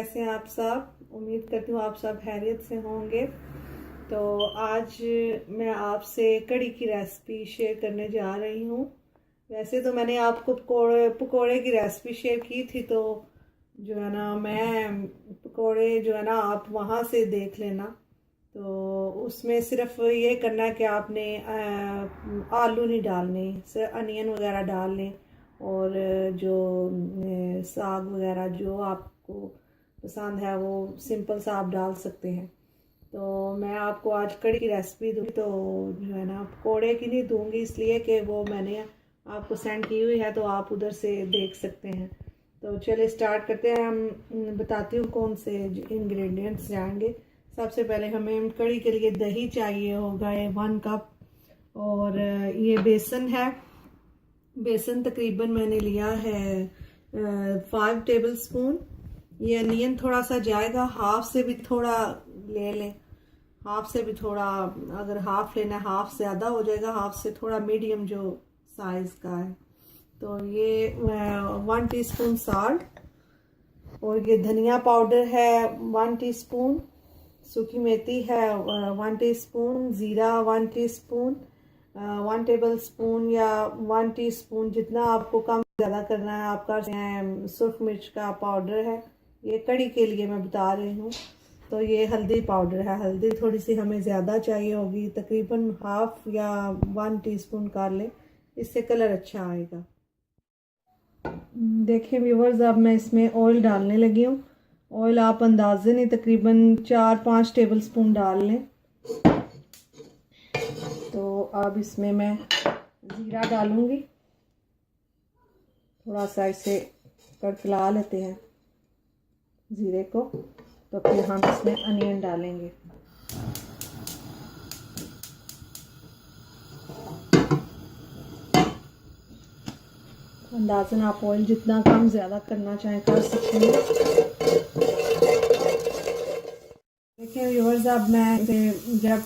कैसे हैं आप सब। उम्मीद करती हूँ आप सब खैरियत से होंगे। तो आज मैं आपसे कड़ी की रेसिपी शेयर करने जा रही हूँ। वैसे तो मैंने आपको पकोड़े की रेसिपी शेयर की थी, तो जो है ना मैं पकोड़े जो है ना आप वहाँ से देख लेना। तो उसमें सिर्फ ये करना है कि आपने आलू नहीं डालने, सिर्फ अनियन वगैरह डाल लें और जो साग वगैरह जो आपको पसंद है वो सिंपल सा आप डाल सकते हैं। तो मैं आपको आज कड़ी की रेसिपी दूँगी, तो जो है ना पकौड़े की नहीं दूँगी इसलिए कि वो मैंने आपको सेंड की हुई है, तो आप उधर से देख सकते हैं। तो चलिए स्टार्ट करते हैं। हम बताती हूँ कौन से इंग्रेडिएंट्स जाएंगे। सबसे पहले हमें कड़ी के लिए दही चाहिए होगा 1 कप, और ये बेसन है। बेसन तकरीबन मैंने लिया है 5 टेबल स्पून। ये अनियन थोड़ा सा जाएगा, हाफ से भी थोड़ा ले लें, हाफ से भी थोड़ा, अगर हाफ लेना है हाफ से ज़्यादा हो जाएगा, हाफ से थोड़ा मीडियम जो साइज़ का है। तो ये 1 टीस्पून साल्ट, और ये धनिया पाउडर है 1 टीस्पून, सूखी मेथी है 1 टीस्पून, ज़ीरा 1 टीस्पून, 1 टेबल स्पून या 1 टीस्पून जितना आपको कम ज़्यादा करना है आप कर सकते हैं। सुर्ख मिर्च का पाउडर है, ये कड़ी के लिए मैं बता रही हूँ। तो ये हल्दी पाउडर है, हल्दी थोड़ी सी हमें ज़्यादा चाहिए होगी, तकरीबन हाफ या 1 टीस्पून कर लें, इससे कलर अच्छा आएगा। देखिए व्यूवर्स, अब मैं इसमें ऑयल डालने लगी हूँ। ऑयल आप अंदाज़े नहीं तकरीबन 4-5 टेबल स्पून डाल लें। तो अब इसमें मैं ज़ीरा डालूँगी, थोड़ा सा इसे कड़कला लेते हैं ज़ीरे को। तो फिर हम इसमें अनियन डालेंगे। अंदाज़न आप ऑयल जितना कम ज़्यादा करना चाहें कर सकते हैं। देखिए व्यूअर्स, अब मैं जब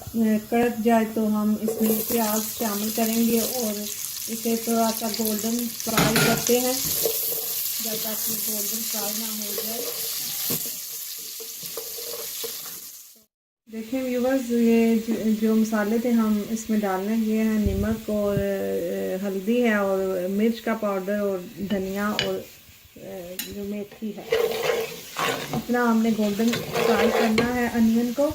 कड़क जाए तो हम इसमें प्याज शामिल करेंगे और इसे थोड़ा सा गोल्डन फ्राई करते हैं जब तक ये गोल्डन फ्राई ना हो जाए। देखिए व्यूअर्स, ये जो मसाले थे हम इसमें डालने, ये हैं नमक और हल्दी है और मिर्च का पाउडर और धनिया और जो मेथी है। इतना हमने गोल्डन फ्राई करना है अनियन को।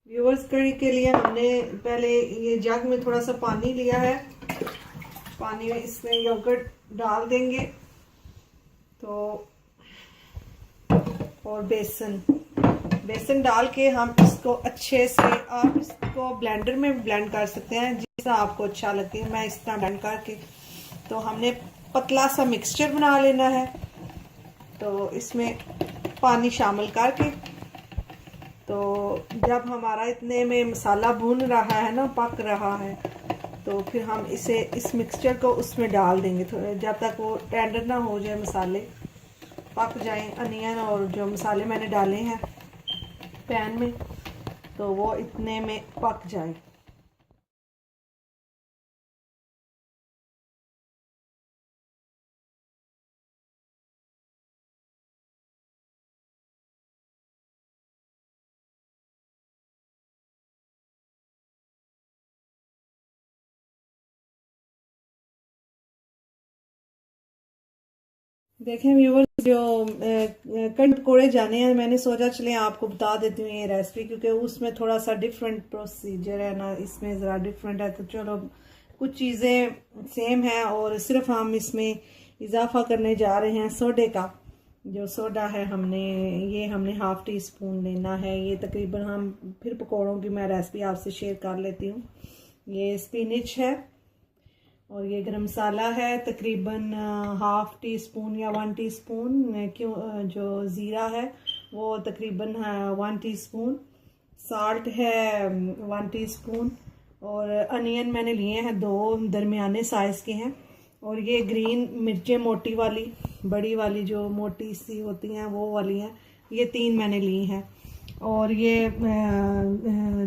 व्यूअर्स, कड़ी के लिए हमने पहले ये जग में थोड़ा सा पानी लिया है, पानी में इसमें योगर्ट डाल देंगे तो, और बेसन डाल के हम इसको अच्छे से, आप इसको ब्लेंडर में ब्लेंड कर सकते हैं जिसका आपको अच्छा लगता है। मैं इस तरह ब्लेंड करके, तो हमने पतला सा मिक्सचर बना लेना है। तो इसमें पानी शामिल करके, तो जब हमारा इतने में मसाला भून रहा है ना, पक रहा है, तो फिर हम इसे इस मिक्सचर को उसमें डाल देंगे जब तक वो टेंडर ना हो जाए, मसाले पक जाएं, अनियन और जो मसाले मैंने डाले हैं पैन में, तो वो इतने में पक जाए। देखें व्यूअर्स, जो कड़ी पकौड़े जाने हैं, मैंने सोचा चले आपको बता देती हूँ ये रेसिपी, क्योंकि उसमें थोड़ा सा डिफरेंट प्रोसीजर है ना, इसमें ज़रा डिफरेंट है। तो चलो कुछ चीज़ें सेम हैं और सिर्फ हम इसमें इजाफा करने जा रहे हैं सोडे का। जो सोडा है हमने हाफ टी स्पून लेना है। ये तकरीबन हम फिर पकौड़ों की मैं रेसिपी आपसे शेयर कर लेती हूँ। ये स्पिनच है और ये गरम मसाला है तकरीबन हाफ टी स्पून या 1 टीस्पून। जो ज़ीरा है वो तकरीबन 1 टीस्पून। साल्ट है 1 टीस्पून, और अनियन मैंने लिए हैं 2 दरमियाने साइज़ के हैं। और ये ग्रीन मिर्चें मोटी वाली, बड़ी वाली जो मोटी सी होती हैं वो वाली हैं, ये 3 मैंने ली हैं। और ये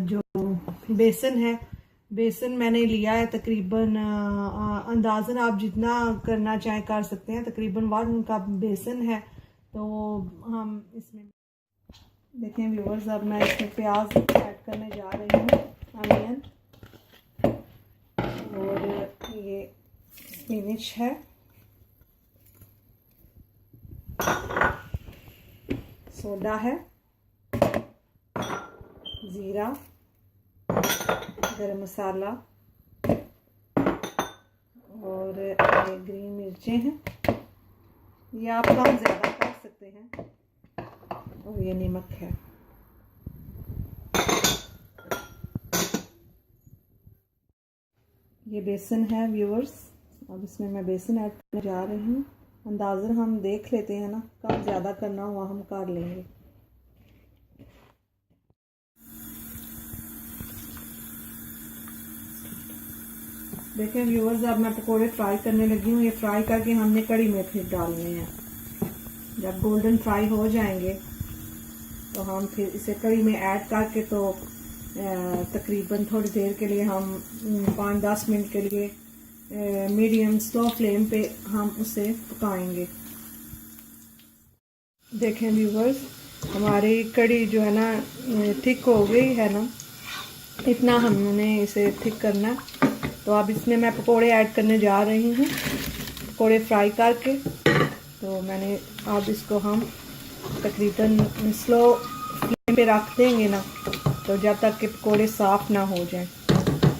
जो बेसन है, बेसन मैंने लिया है तकरीबन अंदाज़न आप जितना करना चाहें कर सकते हैं, तकरीबन 1 कप बेसन है। तो हम इसमें देखें व्यूअर्स, अब मैं इसमें प्याज ऐड करने जा रही हूँ, अनियन, और ये स्पिनच है, सोडा है, ज़ीरा, गरम मसाला और ये ग्रीन मिर्चें हैं, ये आप कम ज़्यादा कर सकते हैं, और ये नमक है। ये बेसन है व्यूअर्स, अब इसमें मैं बेसन ऐड करने जा रही हूँ। अंदाज़न हम देख लेते हैं ना, कम ज़्यादा करना हुआ हम कर लेंगे। देखें व्यूअर्स, अब मैं पकोड़े फ्राई करने लगी हूँ। ये फ्राई करके हमने कड़ी में फिर डालने हैं। जब गोल्डन फ्राई हो जाएंगे तो हम फिर इसे कड़ी में ऐड करके तो तकरीबन थोड़ी देर के लिए हम 5-10 मिनट के लिए मीडियम स्लो फ्लेम पे हम उसे पकाएंगे। देखें व्यूअर्स, हमारी कड़ी जो है ना थिक हो गई है ना, इतना हमने इसे थिक करना। तो अब इसमें मैं पकोड़े ऐड करने जा रही हूँ, पकोड़े फ्राई करके। तो मैंने अब इसको हम तकरीबन स्लो फ्लेम पे रख देंगे ना, तो जब तक कि पकोड़े साफ़ ना हो जाएं,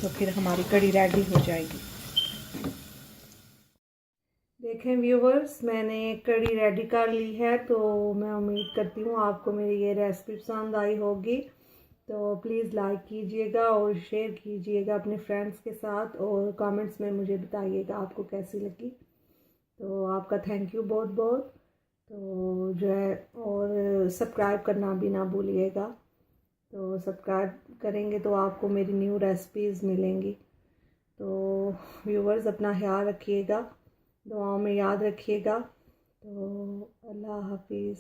तो फिर हमारी कड़ी रेडी हो जाएगी। देखें व्यूवर्स, मैंने कड़ी रेडी कर ली है। तो मैं उम्मीद करती हूँ आपको मेरी ये रेसिपी पसंद आई होगी। तो प्लीज़ लाइक कीजिएगा और शेयर कीजिएगा अपने फ्रेंड्स के साथ, और कमेंट्स में मुझे बताइएगा आपको कैसी लगी। तो आपका थैंक यू बहुत बहुत। तो जो है, और सब्सक्राइब करना भी ना भूलिएगा। तो सब्सक्राइब करेंगे तो आपको मेरी न्यू रेसिपीज़ मिलेंगी। तो व्यूवर्स, अपना ख्याल रखिएगा, दुआओं में याद रखिएगा। तो अल्लाह हाफिज़।